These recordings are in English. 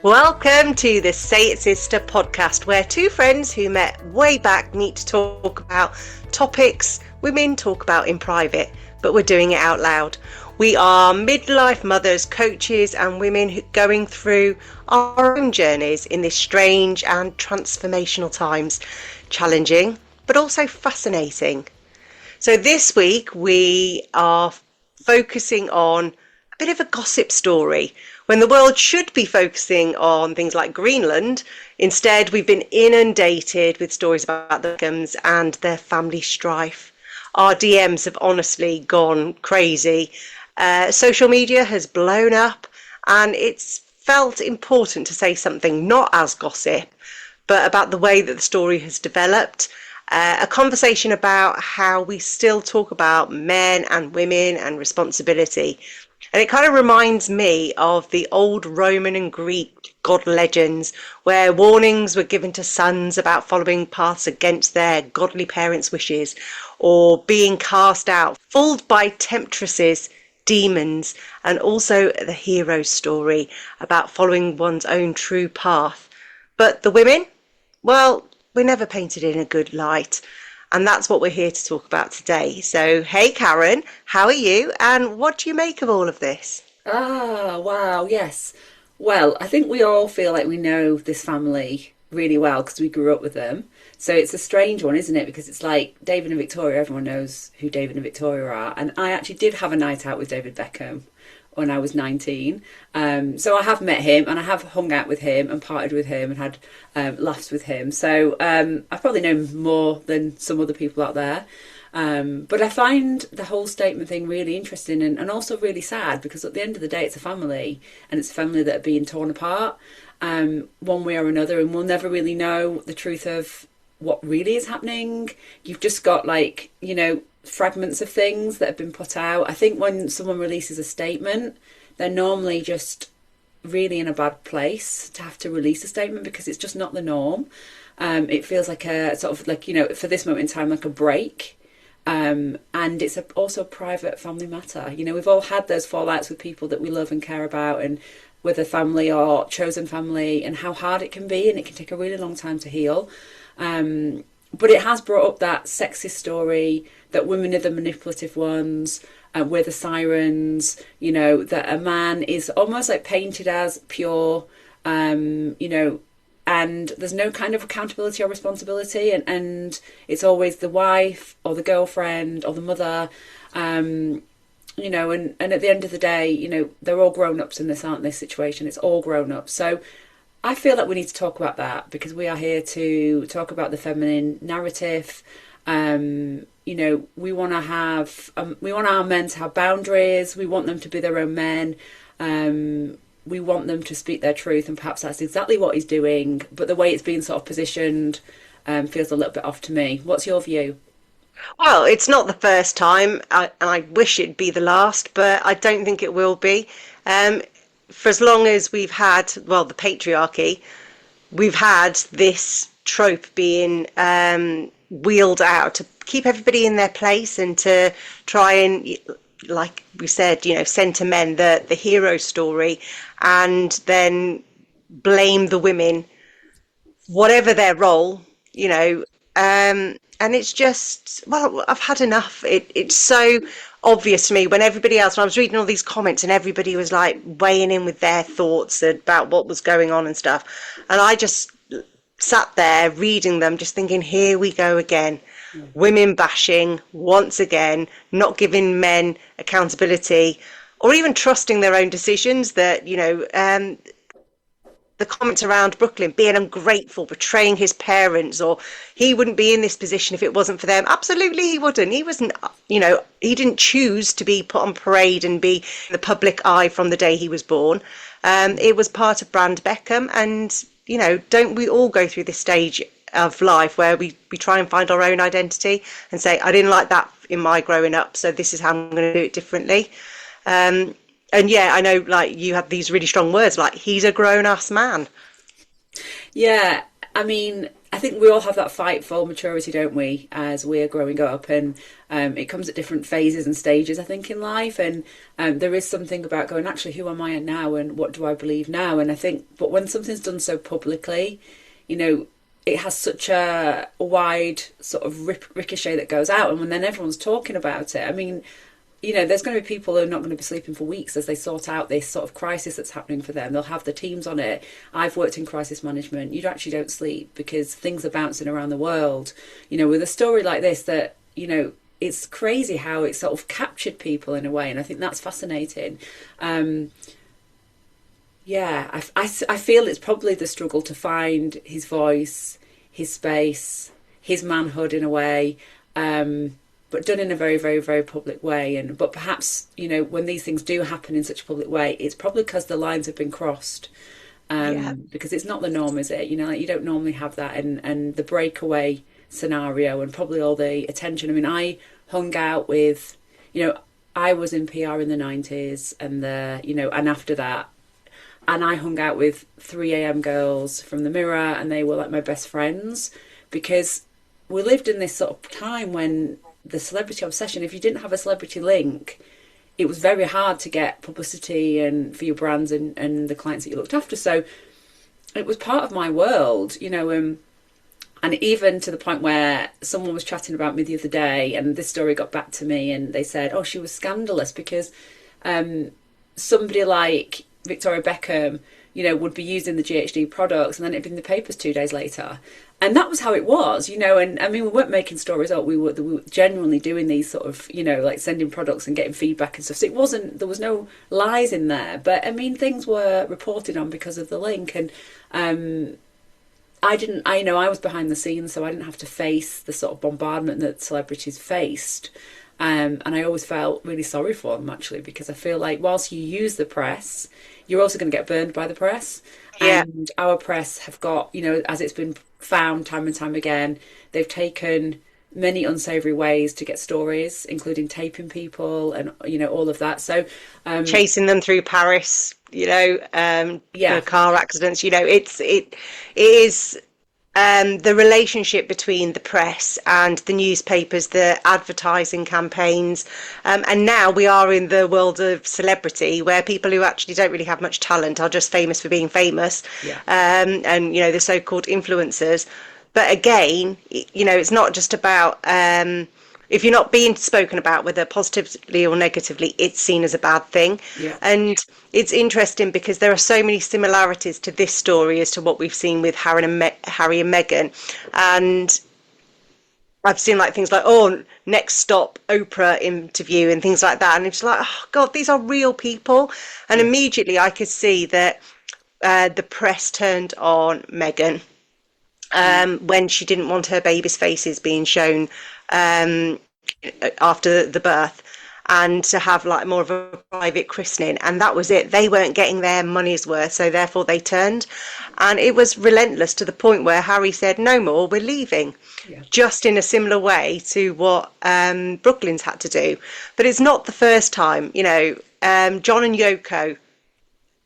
Welcome to the Say It Sister podcast, where two friends who met way back meet to talk about topics women talk about in private, but we're doing it out loud. We are midlife mothers, coaches, and women going through our own journeys in this strange and transformational times. Challenging, but also fascinating. So this week we are focusing on a bit of a gossip story. When the world should be focusing on things like Greenland, instead we've been inundated with stories about the Beckhams and their family strife. Our DMs have honestly gone crazy. Social media has blown up, and it's felt important to say something not as gossip, but about the way that the story has developed. A conversation about how we still talk about men and women and responsibility. And it kind of reminds me of the old Roman and Greek god legends, where warnings were given to sons about following paths against their godly parents' wishes, or being cast out, fooled by temptresses, demons, and also the hero's story about following one's own true path. But the women? Well, we're never painted in a good light. And that's what we're here to talk about today. So, hey Karen, how are you? And what do you make of all of this? Wow, yes. Well, I think we all feel like we know this family really well because we grew up with them. So it's a strange one, isn't it? Because it's like David and Victoria, everyone knows who David and Victoria are. And I actually did have a night out with David Beckham when I was 19. So I have met him and I have hung out with him and partied with him and had laughs with him. So I probably know him more than some other people out there. But I find the whole statement thing really interesting and also really sad, because at the end of the day, it's a family, and it's a family that are being torn apart one way or another, and we'll never really know the truth of what really is happening. You've just got fragments of things that have been put out. I think when someone releases a statement, they're normally just really in a bad place to have to release a statement, because it's just not the norm. It feels like a sort of for this moment in time, like a break. And it's also a private family matter. We've all had those fallouts with people that we love and care about, and whether family or chosen family, and how hard it can be, and it can take a really long time to heal. But it has brought up that sexist story that women are the manipulative ones, we're the sirens, that a man is almost like painted as pure, and there's no kind of accountability or responsibility, and it's always the wife or the girlfriend or the mother, and at the end of the day, they're all grown-ups in this, aren't they, situation. It's all grown-ups. So I feel that we need to talk about that, because we are here to talk about the feminine narrative. We want to have, we want our men to have boundaries. We want them to be their own men. We want them to speak their truth, and perhaps that's exactly what he's doing. But the way it's being sort of positioned feels a little bit off to me. What's your view? Well, it's not the first time, and I wish it'd be the last, but I don't think it will be. For as long as we've had, the patriarchy, we've had this trope being wheeled out to keep everybody in their place, and to try and, like we said, send to men the hero story, and then blame the women, whatever their role, and it's just, I've had enough. It's so obvious to me when I was reading all these comments, and everybody was like weighing in with their thoughts about what was going on and stuff. And I just sat there reading them, just thinking, here we go again. Women bashing once again, not giving men accountability or even trusting their own decisions. That, the comments around Brooklyn being ungrateful, betraying his parents, or he wouldn't be in this position if it wasn't for them. Absolutely he wouldn't. He wasn't, he didn't choose to be put on parade and be in the public eye from the day he was born. It was part of Brand Beckham, and, don't we all go through this stage of life where we try and find our own identity and say, I didn't like that in my growing up, so this is how I'm going to do it differently. And yeah, I know, like, you have these really strong words, like, he's a grown-ass man. Yeah, I mean, I think we all have that fight for maturity, don't we, as we're growing up, and it comes at different phases and stages, I think, in life. And there is something about going, actually, who am I now, and what do I believe now? And I think, but when something's done so publicly, you know, it has such a wide sort of ricochet that goes out, and when then everyone's talking about it, I mean, you know, there's going to be people who are not going to be sleeping for weeks as they sort out this sort of crisis that's happening for them. They'll have the teams on it. I've worked in crisis management. You actually don't sleep because things are bouncing around the world. You know, with a story like this that, you know, it's crazy how it sort of captured people in a way. And I think that's fascinating. Yeah, I feel it's probably the struggle to find his voice, his space, his manhood in a way. But done in a very, very, very public way. And but perhaps, you know, when these things do happen in such a public way, it's probably because the lines have been crossed. Because it's not the norm, is it? You know, like you don't normally have that, and the breakaway scenario and probably all the attention. I mean, I hung out with, you know, I was in PR in the 90s and you know, and after that, and I hung out with 3am girls from the Mirror, and they were like my best friends because we lived in this sort of time when the celebrity obsession, if you didn't have a celebrity link, it was very hard to get publicity and for your brands and the clients that you looked after. So it was part of my world, you know, and even to the point where someone was chatting about me the other day, and this story got back to me, and they said, oh, she was scandalous because somebody like Victoria Beckham, you know, would be using the GHD products and then it'd be in the papers 2 days later. And that was how it was, you know, and I mean, we weren't making stories up. We were genuinely doing these sort of, you know, like sending products and getting feedback and stuff. So it wasn't, there was no lies in there. But I mean, things were reported on because of the link. And I was behind the scenes, so I didn't have to face the sort of bombardment that celebrities faced. And I always felt really sorry for them, actually, because I feel like whilst you use the press, you're also going to get burned by the press. Yeah. And our press have got, you know, as it's been found time and time again, they've taken many unsavoury ways to get stories, including taping people and, you know, all of that. So chasing them through Paris, you know, for car accidents, you know, it is the relationship between the press and the newspapers, the advertising campaigns, and now we are in the world of celebrity where people who actually don't really have much talent are just famous for being famous, and, you know, the so-called influencers. But again, you know, it's not just about if you're not being spoken about, whether positively or negatively, it's seen as a bad thing. Yeah. And it's interesting because there are so many similarities to this story as to what we've seen with Harry and Meghan. And I've seen like things like, oh, next stop, Oprah interview and things like that. And it's like, oh, God, these are real people. And immediately I could see that the press turned on Meghan when she didn't want her baby's faces being shown after the birth, and to have like more of a private christening, and that was it. They weren't getting their money's worth, so therefore they turned, and it was relentless to the point where Harry said, no more, we're leaving. Just in a similar way to what Brooklyn's had to do. But it's not the first time, you know. John and Yoko,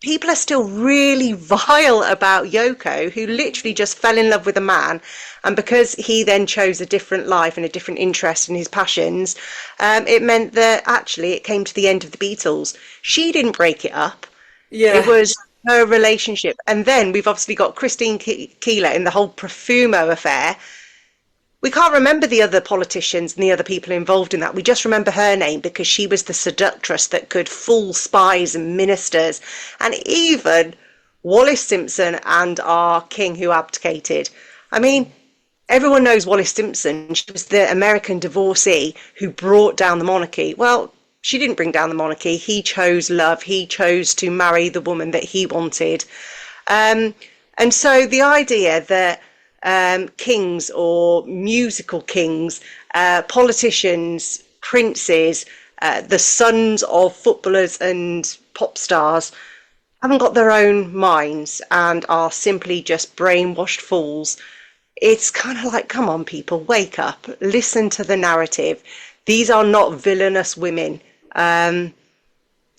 people are still really vile about Yoko, who literally just fell in love with a man, and because he then chose a different life and a different interest in his passions, it meant that actually it came to the end of the Beatles. She didn't break it up. It was her relationship. And then we've obviously got Christine Keeler in the whole Profumo affair. We can't remember the other politicians and the other people involved in that. We just remember her name because she was the seductress that could fool spies and ministers, and even Wallis Simpson and our king who abdicated. I mean, everyone knows Wallis Simpson. She was the American divorcee who brought down the monarchy. Well, she didn't bring down the monarchy. He chose love. He chose to marry the woman that he wanted. And so the idea that kings or musical kings, politicians, princes, the sons of footballers and pop stars haven't got their own minds and are simply just brainwashed fools. It's kind of like, come on, people, wake up, listen to the narrative. These are not villainous women. That's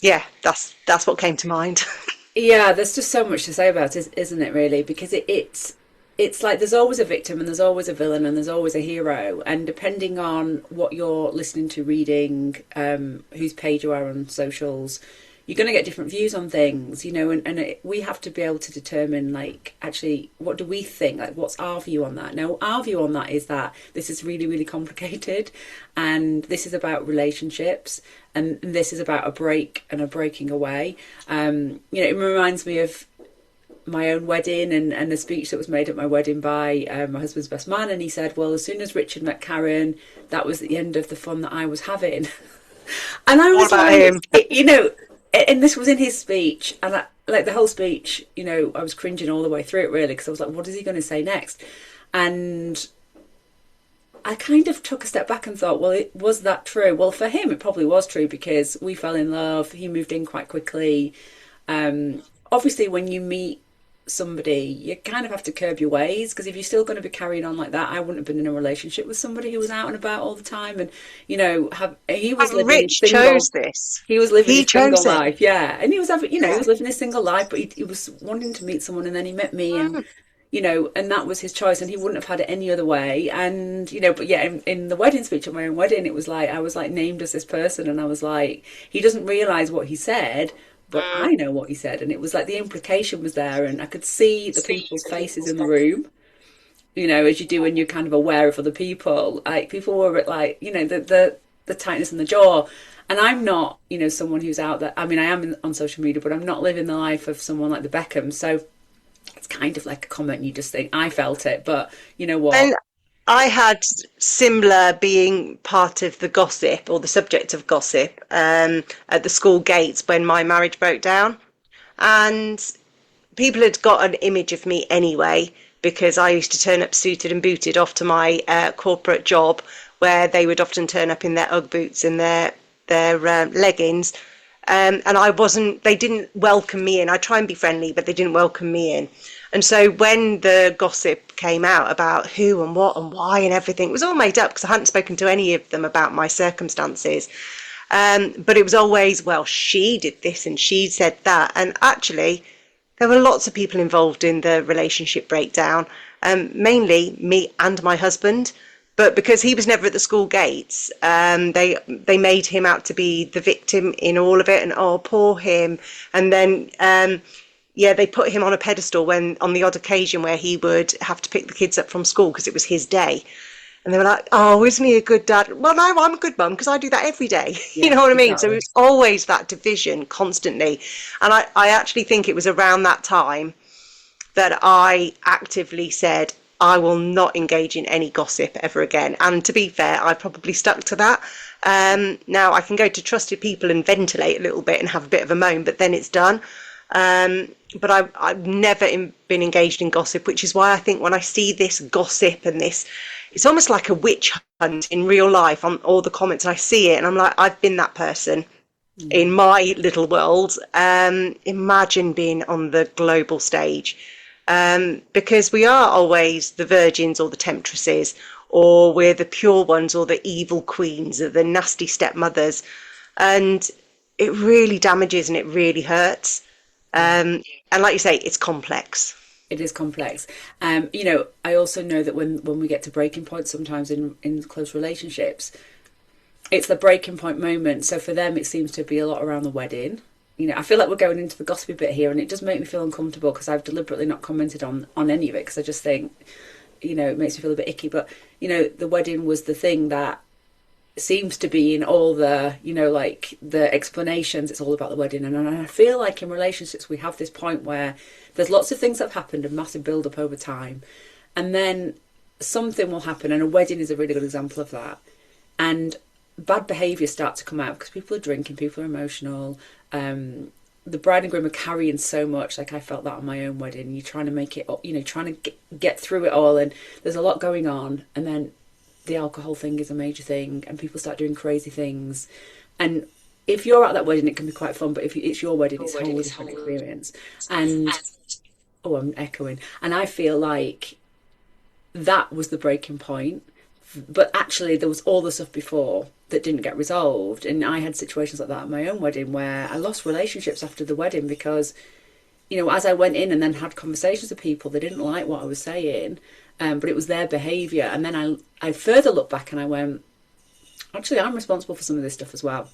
what came to mind. Yeah, there's just so much to say about it, isn't it, really? Because it's it's like there's always a victim and there's always a villain and there's always a hero, and depending on what you're listening to, reading, whose page you are on socials, you're going to get different views on things, you know, and we have to be able to determine, like, actually, what do we think? Like, what's our view on that? Now, our view on that is that this is really, really complicated, and this is about relationships, and this is about a break and a breaking away. You know, it reminds me of my own wedding and a speech that was made at my wedding by my husband's best man, and he said, well, as soon as Richard met Karen, that was the end of the fun that I was having. And I was about like, him? you know, and this was in his speech, and like the whole speech, you know, I was cringing all the way through it, really, because I was like, what is he going to say next? And I kind of took a step back and thought, well, was that true? Well, for him, it probably was true, because we fell in love. He moved in quite quickly. Obviously, when you meet somebody, you kind of have to curb your ways, because if you're still going to be carrying on like that, I wouldn't have been in a relationship with somebody who was out and about all the time, and you know, he was And living his Rich single, chose this. he was living He his single chose it. life, yeah, and he was having, you know, he Yeah. was living his single life, but he was wanting to meet someone, and then he met me, and Mm. you know, and that was his choice, and he wouldn't have had it any other way. And you know, but yeah, in the wedding speech at my own wedding, it was like I was like named as this person, and I was like, he doesn't realize what he said, but Mm. I know what he said, and it was like the implication was there, and I could see the people's faces in the room. You know, as you do when you're kind of aware of other people. Like people were like, you know, the tightness in the jaw. And I'm not, you know, someone who's out there. I mean, I am on social media, but I'm not living the life of someone like the Beckhams. So it's kind of like a comment you just think, I felt it, but you know what? And I had similar, being part of the gossip or the subject of gossip at the school gates when my marriage broke down. And people had got an image of me anyway, because I used to turn up suited and booted off to my corporate job, where they would often turn up in their Ugg boots and their leggings. And I wasn't, they didn't welcome me in. I try and be friendly, but they didn't welcome me in. And so when the gossip came out about who and what and why and everything, it was all made up, because I hadn't spoken to any of them about my circumstances. But it was always, well, she did this and she said that. And actually, there were lots of people involved in the relationship breakdown, mainly me and my husband. But because he was never at the school gates, they made him out to be the victim in all of it, and oh, poor him. And then yeah, they put him on a pedestal when, on the odd occasion where he would have to pick the kids up from school because it was his day. And they were like, oh, isn't he a good dad? Well, no, I'm a good mum because I do that every day. You Yeah, know what I mean? So it exactly. was always that division constantly. And I actually think it was around that time that I actively said, I will not engage in any gossip ever again. And to be fair, I probably stuck to that. Now I can go to trusted people and ventilate a little bit and have a bit of a moan, but then it's done. But I've never been engaged in gossip, which is why I think when I see this gossip and this, it's almost like a witch hunt in real life on all the comments, and I see it and I'm like, I've been that person in my little world. Imagine being on the global stage, because we are always the virgins or the temptresses, or we're the pure ones or the evil queens or the nasty stepmothers. And it really damages and it really hurts. Yeah. And like you say, it's complex. It is complex. You know, I also know that when we get to breaking points sometimes in close relationships, it's the breaking point moment. So for them, it seems to be a lot around the wedding. You know, I feel like we're going into the gossipy bit here, and it does make me feel uncomfortable because I've deliberately not commented on any of it, because I just think, you know, it makes me feel a bit icky. But, you know, the wedding was the thing that seems to be in all the, you know, like the explanations, it's all about the wedding. And I feel like in relationships we have this point where there's lots of things that have happened, a massive build up over time, and then something will happen, and a wedding is a really good example of that. And bad behaviour starts to come out because people are drinking, people are emotional. The bride and groom are carrying so much. Like I felt that on my own wedding. You're trying to make it, you know, trying to get through it all, and there's a lot going on, and then the alcohol thing is a major thing, and people start doing crazy things. And if you're at that wedding, it can be quite fun, but if it's your wedding, it's a whole different experience. And oh, I'm echoing. And I feel like that was the breaking point. But actually, there was all the stuff before that didn't get resolved. And I had situations like that at my own wedding where I lost relationships after the wedding because as I went in and then had conversations with people, they didn't like what I was saying, but it was their behaviour. And then I further looked back and I went, actually, I'm responsible for some of this stuff as well.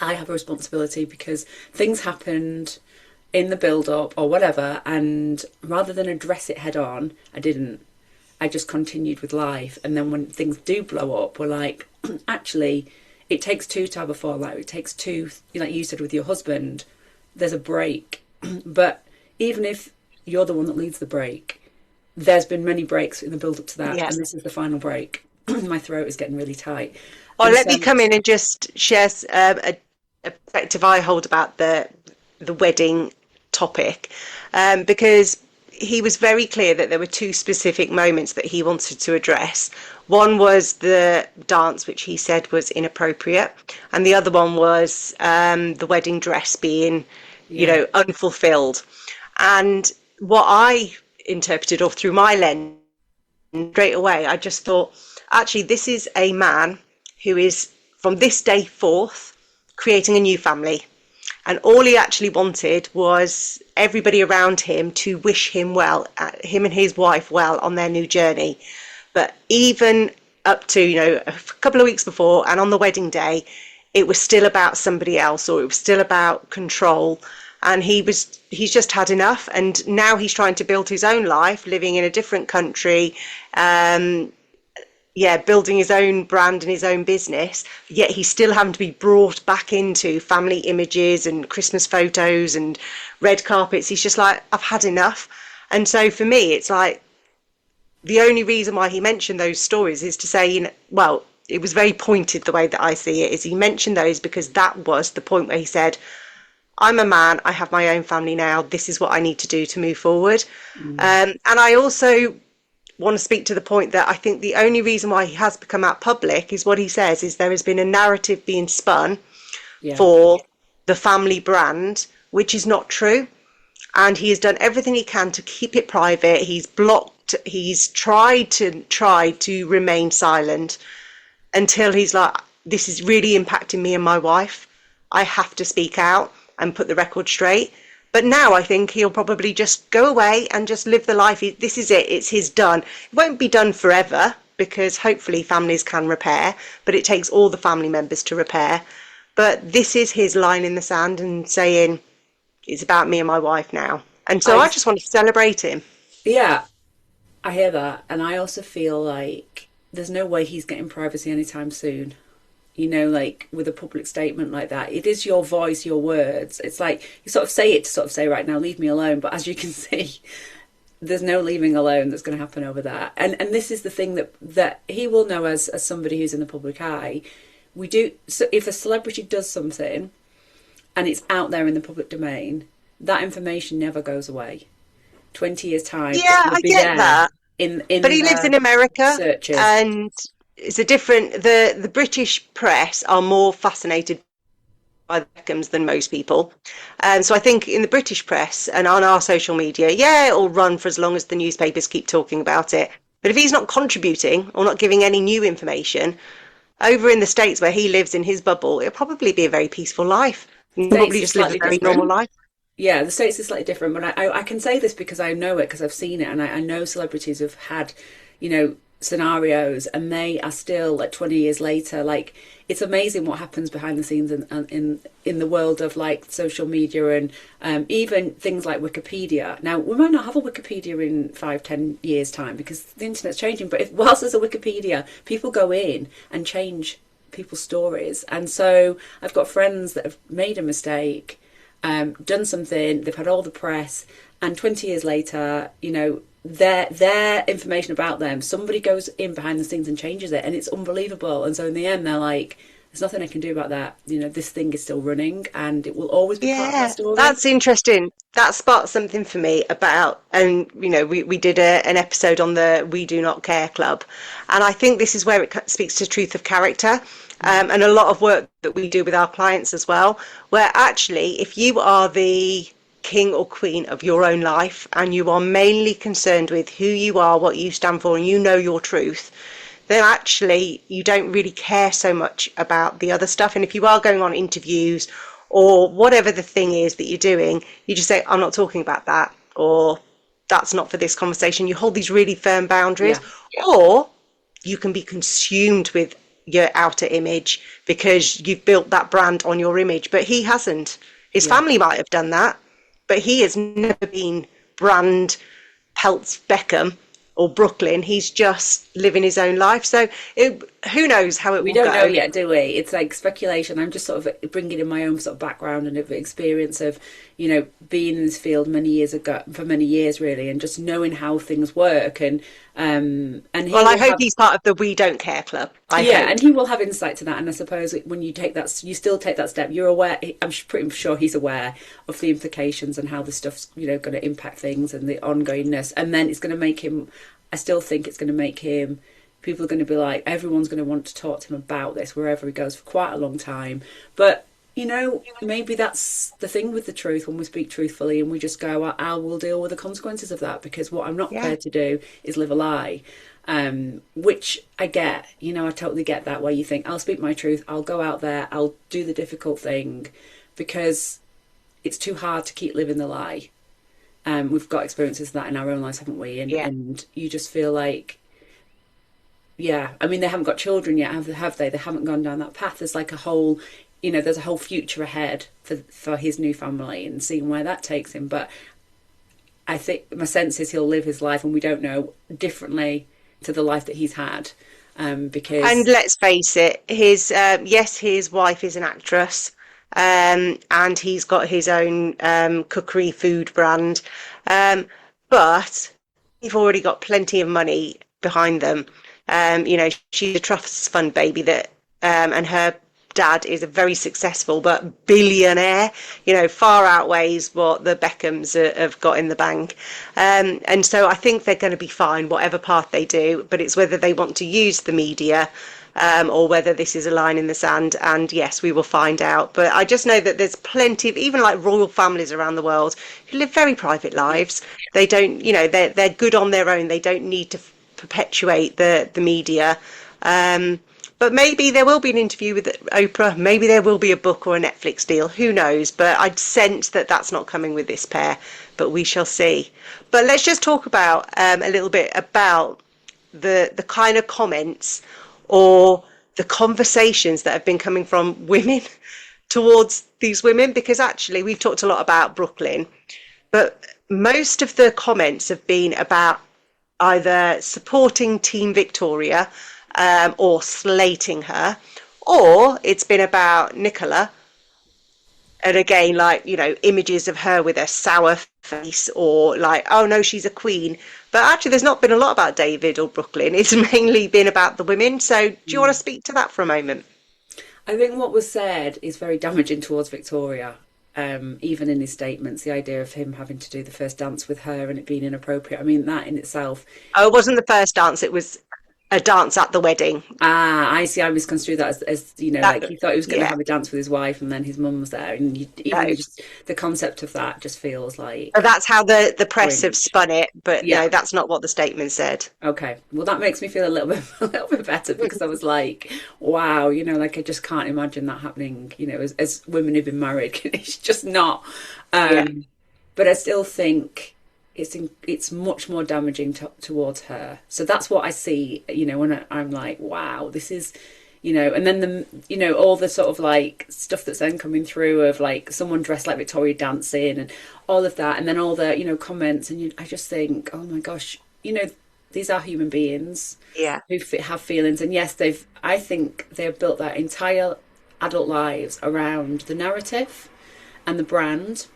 I have a responsibility because things happened in the build-up or whatever, and rather than address it head on, I didn't. I just continued with life. And then when things do blow up, we're like, actually, it takes two to have a fallout. It takes two, like you said with your husband, there's a break. But even if you're the one that leads the break, there's been many breaks in the build-up to that, Yes. and this is the final break. My throat is getting really tight. Oh, And let so, me come in and just share a perspective I hold about the wedding topic, because he was very clear that there were two specific moments that he wanted to address. One was the dance, which he said was inappropriate, and the other one was the wedding dress being, yeah, unfulfilled. And what I interpreted, or through my lens, straight away, I just thought, actually, this is a man who is, from this day forth, creating a new family. And all he actually wanted was everybody around him to wish him well, him and his wife well on their new journey. But even up to, a couple of weeks before and on the wedding day, it was still about somebody else, or it was still about control. And he's just had enough. And now he's trying to build his own life, living in a different country, building his own brand and his own business, yet he's still having to be brought back into family images and Christmas photos and red carpets. He's just like, I've had enough. And so for me, it's like, the only reason why he mentioned those stories is to say, well, it was very pointed the way that I see it, is he mentioned those because that was the point where he said, I'm a man, I have my own family now, this is what I need to do to move forward. And I also want to speak to the point that I think the only reason why he has become out public is what he says is there has been a narrative being spun for the family brand, which is not true. And he has done everything he can to keep it private. He's blocked, he's tried to remain silent until he's like, this is really impacting me and my wife. I have to speak out and put the record straight. But now I think he'll probably just go away and just live the life. This is it. It's his done. It won't be done forever because hopefully families can repair, but it takes all the family members to repair. But this is his line in the sand and saying, it's about me and my wife now. And so I just want to celebrate him. yeah, I hear that. And I also feel like there's no way he's getting privacy anytime soon. Like with a public statement like that, it is your voice, your words. It's like you sort of say it to sort of say, right now, leave me alone. But as you can see, there's no leaving alone that's going to happen over that. And this is the thing that he will know as somebody who's in the public eye. We do. So if a celebrity does something and it's out there in the public domain, that information never goes away. 20 years time, Yeah, it will I be get there that. in But he lives in America, searches. and it's a different, the British press are more fascinated by the Beckhams than most people. And so I think in the British press and on our social media, it'll run for as long as the newspapers keep talking about it. But if he's not contributing or not giving any new information, over in the States where he lives in his bubble, it'll probably be a very peaceful life. He'll States probably is just live a slightly very normal different. life. Yeah, the States is slightly different, but I can say this because I know it, because I've seen it, and I know celebrities have had, scenarios, and they are still, like, 20 years later, like, it's amazing what happens behind the scenes in the world of, like, social media and even things like Wikipedia. Now, we might not have a Wikipedia in 5-10 years' time because the internet's changing, but whilst there's a Wikipedia, people go in and change people's stories. And so I've got friends that have made a mistake, done something, they've had all the press, and 20 years later, their information about them, somebody goes in behind the scenes and changes it, and it's unbelievable. And so in the end, they're like, there's nothing I can do about that. This thing is still running, and it will always be part of our Yeah, story. that's interesting. That sparked something for me about, and we did an episode on the We Do Not Care Club, and I think this is where it speaks to truth of character, and a lot of work that we do with our clients as well, where actually, if you are the king or queen of your own life and you are mainly concerned with who you are, what you stand for, and you know your truth, then actually you don't really care so much about the other stuff. And if you are going on interviews or whatever the thing is that you're doing, you just say, I'm not talking about that, or that's not for this conversation. You hold these really firm boundaries, Yeah. or you can be consumed with your outer image because you've built that brand on your image. But he hasn't. His Yeah. family might have done that, but he has never been brand Peltz Beckham or Brooklyn. He's just living his own life. So who knows how it We will don't know go. yet, do we? It's like speculation. I'm just sort of bringing in my own sort of background and of experience of, being in this field many years ago, for many years really, and just knowing how things work. And he Well, I will hope have, he's part of the We Don't Care club. I yeah, and hope. he will have insight to that. And I suppose when you take that, you still take that step. You're aware. I'm pretty sure he's aware of the implications and how this stuff's going to impact things and the ongoingness. And then it's going to make him. I still think it's going to make him. People are going to be like, everyone's going to want to talk to him about this wherever he goes for quite a long time. But maybe that's the thing with the truth when we speak truthfully and we just go, I will deal with the consequences of that, because what I'm not Yeah. prepared to do is live a lie. Which I get, I totally get that, where you think, I'll speak my truth, I'll go out there, I'll do the difficult thing, because it's too hard to keep living the lie. We've got experiences of that in our own lives, haven't we? And Yeah. and you just feel like, yeah, I mean, they haven't got children yet, have they? They haven't gone down that path. There's like a whole, there's a whole future ahead for his new family and seeing where that takes him. But I think my sense is he'll live his life, and we don't know, differently to the life that he's had. And Because, let's face it, his wife is an actress, and he's got his own cookery food brand, but they've already got plenty of money behind them. She's a trust fund baby and her dad is a very successful but billionaire, far outweighs what the Beckhams have got in the bank. And so I think they're going to be fine, whatever path they do, but it's whether they want to use the media or whether this is a line in the sand. And yes, we will find out. But I just know that there's plenty of, even like royal families around the world, who live very private lives. They don't, they're good on their own. They don't need to perpetuate the media. But maybe there will be an interview with Oprah. Maybe there will be a book or a Netflix deal. Who knows? But I'd sense that that's not coming with this pair. But we shall see. But let's just talk about a little bit about the kind of comments or the conversations that have been coming from women towards these women. Because actually, we've talked a lot about Brooklyn, but most of the comments have been about either supporting Team Victoria or slating her, or it's been about Nicola. And again, like, images of her with a sour face, or like, oh no, she's a queen. But actually, there's not been a lot about David or Brooklyn. It's mainly been about the women. So do you want to speak to that for a moment? I think what was said is very damaging towards Victoria. Even in his statements, the idea of him having to do the first dance with her and it being inappropriate. I mean, that in itself. Oh, it wasn't the first dance. It was a dance at the wedding. Ah, I see. I misconstrued that as like That, he thought he was going to yeah. have a dance with his wife, and then his mum was there, and even No. just the concept of that just feels So like that's how the press have cringe. spun it. But Yeah. no, that's not what the statement said. Okay. Well, that makes me feel a little bit a little bit better, because I was like, wow, like I just can't imagine that happening. As women who've been married, it's just not. Yeah. But I still think it's much more damaging towards her. So that's what I see, when I'm like, wow, this is, and then all the sort of like stuff that's then coming through of like someone dressed like Victoria dancing and all of that, and then all the comments, and I just think, oh my gosh, these are human beings Yeah. who have feelings, and yes, I think they've built their entire adult lives around the narrative and the brand,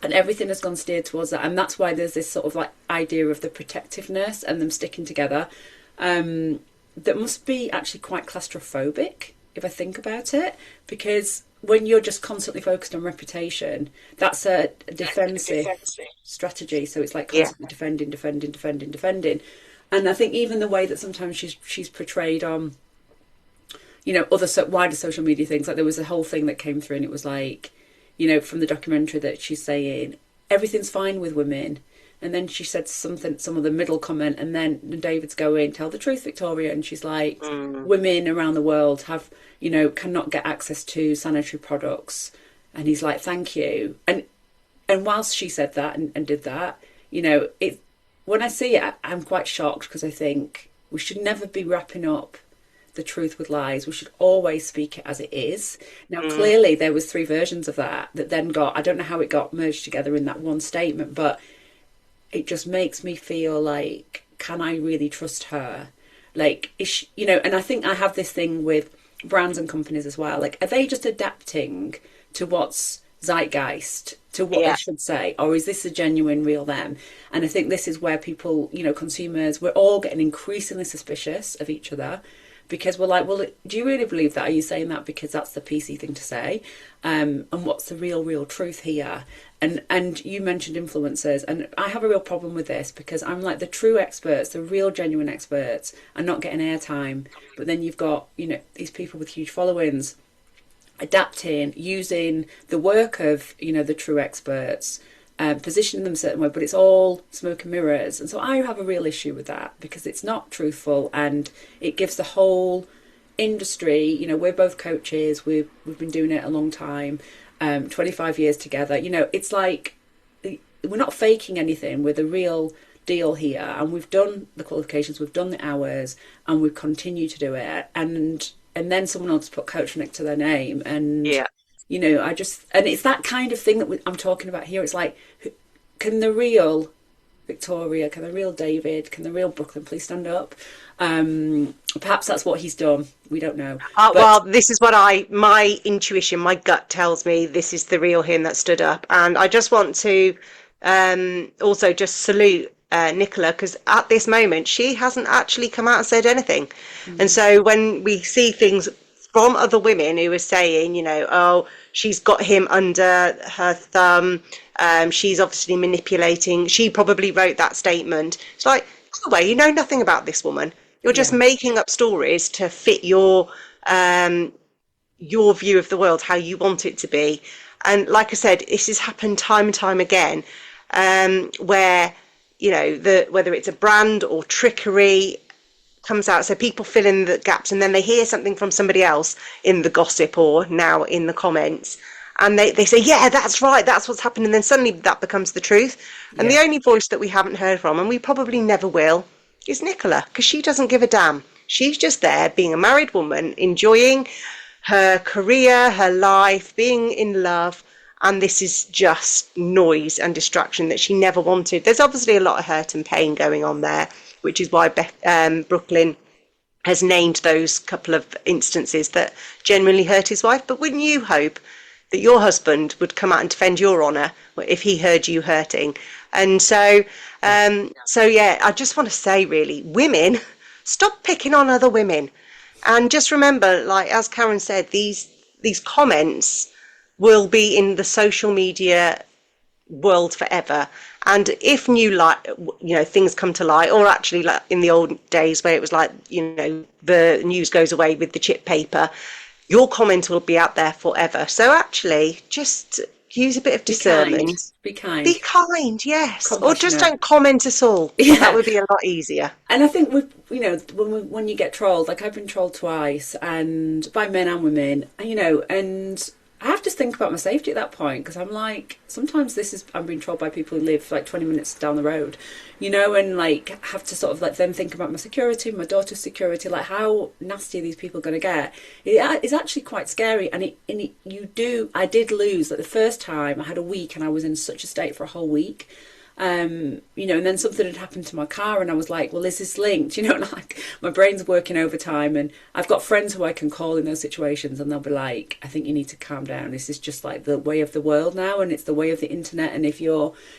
and everything has gone steered towards that, and that's why there's this sort of like idea of the protectiveness and them sticking together, that must be actually quite claustrophobic if I think about it, because when you're just constantly focused on reputation, that's a defensive strategy. So it's like Yeah. constantly defending, and I think even the way that sometimes she's portrayed on other wider social media things, like there was a whole thing that came through and it was like, from the documentary, that she's saying everything's fine with women, and then she said some of the middle comment, and then David's going, tell the truth, Victoria, and she's like, women around the world have cannot get access to sanitary products, And he's like, thank you. And whilst she said that and did that, you know, it, when I see it, I'm quite shocked, because I think we should never be wrapping up the truth with lies. We should always speak it as it is. Now, clearly there was three versions of that then got, I don't know how it got merged together in that one statement, but it just makes me feel like, can I really trust her? Like, is she, you know, and I think I have this thing with brands and companies as well. Like, are they just adapting to what's zeitgeist, to what they should say, or is this a genuine real them? And I think this is where people, you know, consumers, we're all getting increasingly suspicious of each other, because we're like, well, do you really believe that? Are you saying that because that's the PC thing to say? And what's the real truth here? And you mentioned influencers, and I have a real problem with this, because I'm like, the true experts, the real genuine experts are not getting airtime, but then you've got, you know, these people with huge followings adapting, using the work of, you know, the true experts, positioning them a certain way, but it's all smoke and mirrors. And so I have a real issue with that, because it's not truthful, and it gives the whole industry, you know, we're both coaches, we've been doing it a long time, 25 years together, you know, it's like, we're not faking anything, we're the real deal here, and we've done the qualifications, we've done the hours, and we continue to do it, and then someone else put coach next to their name, and you know, and it's that kind of thing that I'm talking about here. It's like, can the real Victoria, can the real David, can the real Brooklyn please stand up? Perhaps that's what he's done. We don't know. Well, this is what my intuition, my gut tells me this is the real him that stood up. And I just want to also just salute Nicola, because at this moment she hasn't actually come out and said anything. And so when we see things from other women who are saying, you know, oh, she's got him under her thumb, she's obviously manipulating, she probably wrote that statement, it's like, go away, you know nothing about this woman, you're just making up stories to fit your view of the world, how you want it to be. And like I said, this has happened time and time again, where, you know, whether it's a brand or trickery comes out, so people fill in the gaps, and then they hear something from somebody else in the gossip or now in the comments, and they say, yeah, that's right, that's what's happened, and then suddenly that becomes the truth. And the only voice that we haven't heard from, and we probably never will, is Nicola, because she doesn't give a damn. She's just there being a married woman, enjoying her career, her life, being in love, and this is just noise and distraction that she never wanted. There's obviously a lot of hurt and pain going on there, which is why Brooklyn has named those couple of instances that genuinely hurt his wife. But wouldn't you hope that your husband would come out and defend your honour if he heard you hurting? And so yeah, I just want to say, really, women, stop picking on other women. And just remember, like, as Karen said, these comments will be in the social media world forever. And if things come to light, or actually like in the old days where it was like, you know, the news goes away with the chip paper, your comment will be out there forever. So actually, just use a bit of discernment. Be kind. Be kind, yes. Or just don't comment at all. Yeah. That would be a lot easier. And I think you know, when you get trolled, like I've been trolled twice, and by men and women, you know, and I have to think about my safety at that point, because I'm like, sometimes I'm being trolled by people who live like 20 minutes down the road, you know, and like have to sort of like then think about my security, my daughter's security, like how nasty are these people going to get? It's actually quite scary. And I did lose, like the first time I had a week and I was in such a state for a whole week. You know, and then something had happened to my car, and I was like, well, is this linked? You know, and like my brain's working overtime, and I've got friends who I can call in those situations, and they'll be like, I think you need to calm down. This is just like the way of the world now, and it's the way of the internet. And it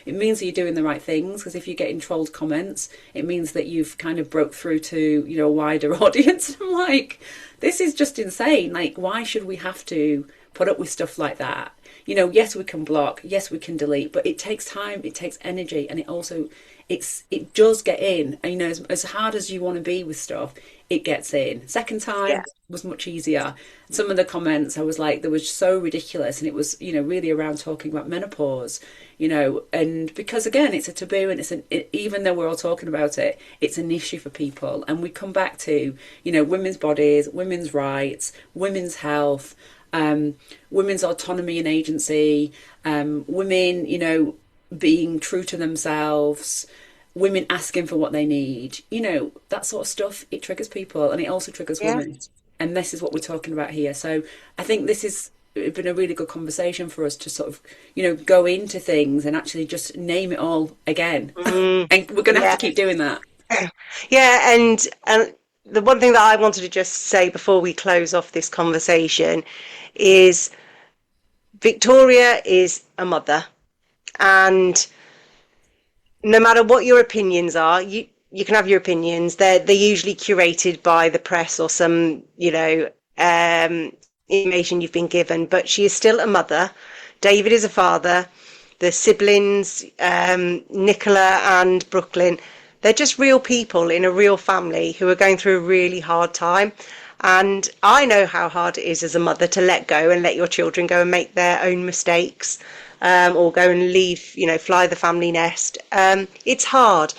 means that you're doing the right things, because if you're getting trolled comments, it means that you've kind of broke through to, you know, a wider audience. I'm like, this is just insane. Like, why should we have to put up with stuff like that? You know, yes, we can block, yes, we can delete, but it takes time, it takes energy, and it does get in. And, you know, as hard as you want to be with stuff, it gets in. Second time was much easier. Some of the comments, I was like, they were so ridiculous, and it was, you know, really around talking about menopause, you know, and because again, it's a taboo, and even though we're all talking about it, it's an issue for people. And we come back to, you know, women's bodies, women's rights, women's health. women's autonomy and agency, women, you know, being true to themselves, women asking for what they need, you know, that sort of stuff. It triggers people, and it also triggers Yeah. women. And this is what we're talking about here. So I think this has been a really good conversation for us to sort of, you know, go into things and actually just name it all again. And we're going to have to Yeah. keep doing that. Yeah, and the one thing that I wanted to just say before we close off this conversation is Victoria is a mother, and no matter what your opinions are, you can have your opinions. They're usually curated by the press or some, you know, information you've been given. But she is still a mother. David is a father. The siblings, Nicola and Brooklyn, they're just real people in a real family who are going through a really hard time. And I know how hard it is as a mother to let go and let your children go and make their own mistakes, or go and leave, you know, fly the family nest. It's hard,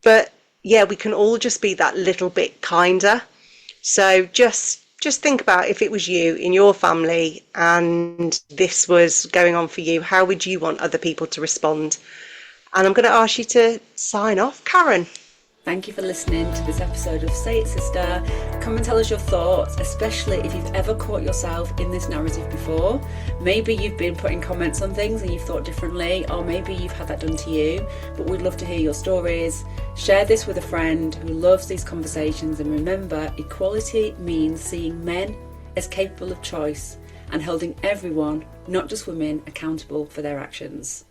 but yeah, we can all just be that little bit kinder. So just think about, if it was you in your family and this was going on for you, how would you want other people to respond? And I'm going to ask you to sign off, Karen. Thank you for listening to this episode of Say It Sister. Come and tell us your thoughts, especially if you've ever caught yourself in this narrative before. Maybe you've been putting comments on things and you've thought differently, or maybe you've had that done to you, but we'd love to hear your stories. Share this with a friend who loves these conversations, and remember, equality means seeing men as capable of choice and holding everyone, not just women, accountable for their actions.